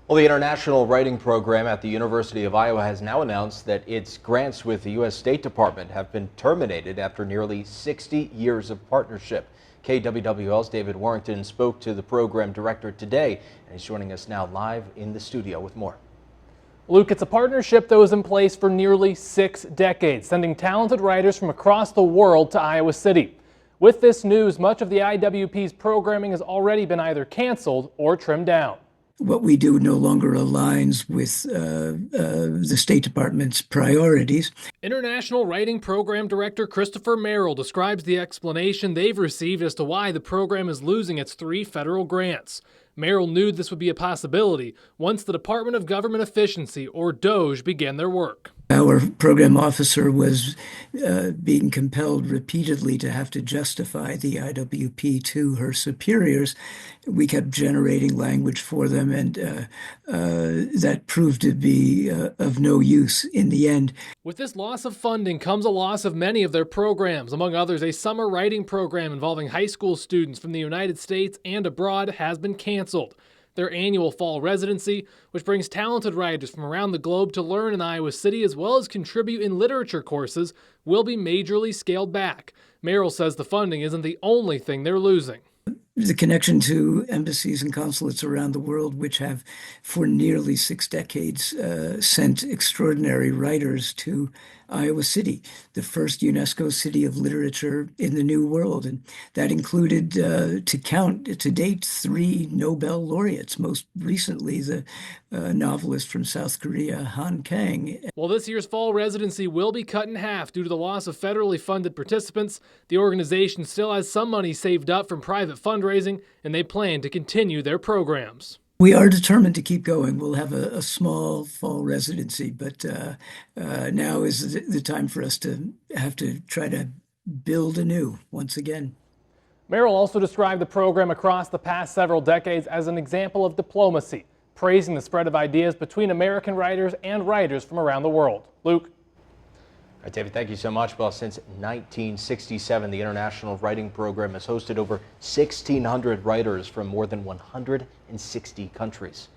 Well, the International Writing Program at the University of Iowa has now announced that its grants with the U.S. State Department have been terminated after nearly 60 years of partnership. KWWL's David Warrington spoke to the program director today, and he's joining us now live in the studio with more. Luke, it's a partnership that was in place for nearly 6 decades, sending talented writers from across the world to Iowa City. With this news, much of the IWP's programming has already been either canceled or trimmed down. What we do no longer aligns with the State Department's priorities. International Writing Program Director Christopher Merrill describes the explanation they've received as to why the program is losing its 3 federal grants. Merrill knew this would be a possibility once the Department of Government Efficiency, or DOGE, began their work. Our program officer was being compelled repeatedly to have to justify the IWP to her superiors. We kept generating language for them, and that proved to be of no use in the end. With this loss of funding comes a loss of many of their programs. Among others, a summer writing program involving high school students from the United States and abroad has been canceled. Their annual fall residency, which brings talented writers from around the globe to learn in Iowa City as well as contribute in literature courses, will be majorly scaled back. Merrill says the funding isn't the only thing they're losing. The connection to embassies and consulates around the world, which have for nearly 6 decades sent extraordinary writers to Iowa City, the first UNESCO City of Literature in the New World. And that included, to count to date, 3 Nobel laureates, most recently the novelist from South Korea, Han Kang. While this year's fall residency will be cut in half due to the loss of federally funded participants, the organization still has some money saved up from private fundraising, and they plan to continue their programs. We are determined to keep going. We'll have a small fall residency, but now is the time for us to have to try to build anew once again. Merrill also described the program across the past several decades as an example of diplomacy, praising the spread of ideas between American writers and writers from around the world. Luke? All right, David, thank you so much. Well, since 1967, the International Writing Program has hosted over 1,600 writers from more than 160 countries.